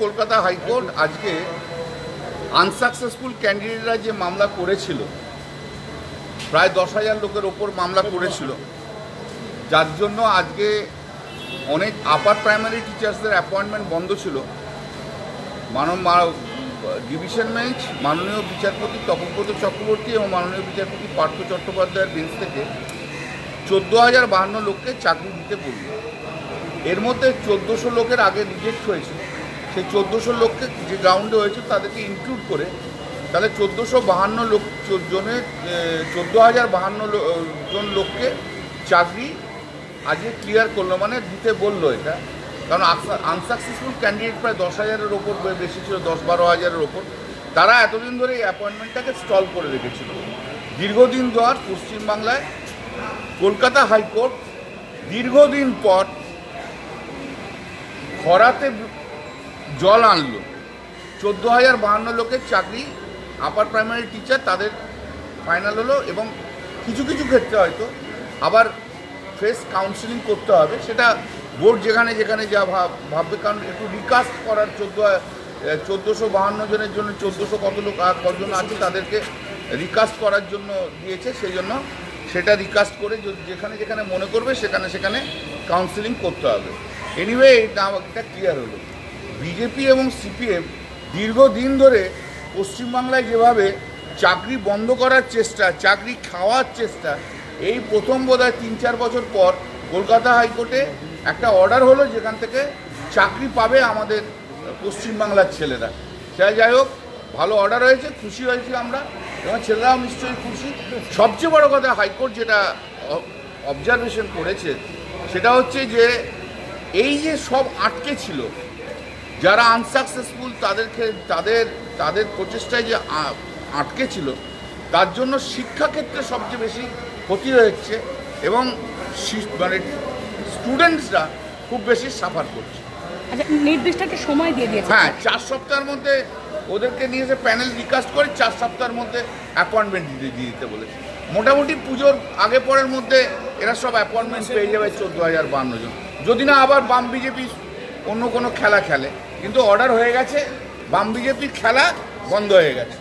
Kolkata high court আজকে unsuccessful ক্যান্ডিডেটরা যে মামলা করেছিল, প্রায় 10,000 লোকের ওপর মামলা করেছিল, যার জন্য আজকে অনেক আপার প্রাইমারি টিচার্সদের অ্যাপয়েন্টমেন্ট বন্ধ ছিল। ডিভিশন বেঞ্চ মাননীয় বিচারপতি তপব্রত চক্রবর্তী এবং মাননীয় বিচারপতি পার্থ চট্টোপাধ্যায়ের বেঞ্চ থেকে 14,052 লোককে চাকরি দিতে বলল। এর মধ্যে 1,400 লোকের আগে রিজেক্ট হয়েছিল। সেই 1,400 লোককে যে গ্রাউন্ডে হয়েছিল তাদেরকে ইনক্লুড করে তাহলে 1,452 লোক জনের 14,052 জন লোককে চাকরি আজকে ক্লিয়ার করলো, মানে দিতে বললো। এটা কারণ আনসাকসেসফুল ক্যান্ডিডেট প্রায় 10,000-এর ওপর বেশি ছিল, 10-12,000-এর ওপর। তারা এতদিন ধরে এই অ্যাপয়েন্টমেন্টটাকে স্টল করে রেখেছিল। দীর্ঘদিন ধর পশ্চিমবাংলায় কলকাতা হাইকোর্ট দীর্ঘদিন পর খরাতে জল আনলো। 14,052 লোকের চাকরি আপার প্রাইমারি টিচার তাদের ফাইনাল হলো, এবং কিছু কিছু ক্ষেত্রে হয়তো আবার ফ্রেশ কাউন্সিলিং করতে হবে। সেটা বোর্ড যেখানে যেখানে যা ভাববে, কারণ একটু রিকাস্ট করার 1,452 জনের জন্য 1,400 কত লোক আর কতজন আছে তাদেরকে রিকাস্ট করার জন্য দিয়েছে। সেই জন্য সেটা রিকাস্ট করে যেখানে যেখানে মনে করবে সেখানে সেখানে কাউন্সিলিং করতে হবে। এনিওয়ে এটা ক্লিয়ার হলো। বিজেপি এবং সিপিএম দীর্ঘদিন ধরে পশ্চিমবাংলায় যেভাবে চাকরি বন্ধ করার চেষ্টা, চাকরি খাওয়ার চেষ্টা, এই প্রথম বোধহয় 3-4 বছর পর কলকাতা হাইকোর্টে একটা অর্ডার হলো যেখান থেকে চাকরি পাবে আমাদের পশ্চিমবাংলার ছেলেরা। সেটা যাই হোক, ভালো অর্ডার হয়েছে, খুশি হয়েছি আমরা, এবং ছেলেরাও নিশ্চয়ই খুশি। সবচেয়ে বড় কথা হাইকোর্ট যেটা অবজারভেশন করেছে সেটা হচ্ছে যে এই যে সব আটকে ছিল, যারা আনসাকসেসফুল তাদের প্রচেষ্টায় যে আটকে ছিল, তার জন্য শিক্ষাক্ষেত্রে সবচেয়ে বেশি ক্ষতি হচ্ছে, এবং মানে স্টুডেন্টসরা খুব বেশি সাফার করছে। আচ্ছা, নির্দিষ্ট একটা সময় দিয়ে দিয়েছে। হ্যাঁ, 4 সপ্তাহের মধ্যে ওদেরকে নিয়ে এসে প্যানেল রিকাস্ট করে 4 সপ্তাহের মধ্যে অ্যাপয়েন্টমেন্ট দিয়ে দিতে বলেছে। মোটামুটি পুজোর আগে পরের মধ্যে এরা সব অ্যাপয়েন্টমেন্ট পেয়ে যাবে 14,052 জন, যদি না আবার বাম বিজেপি অন্য কোনো খেলা খেলে। কিন্তু অর্ডার হয়ে গেছে, বাম বিজেপির খেলা বন্ধ হয়ে গেছে।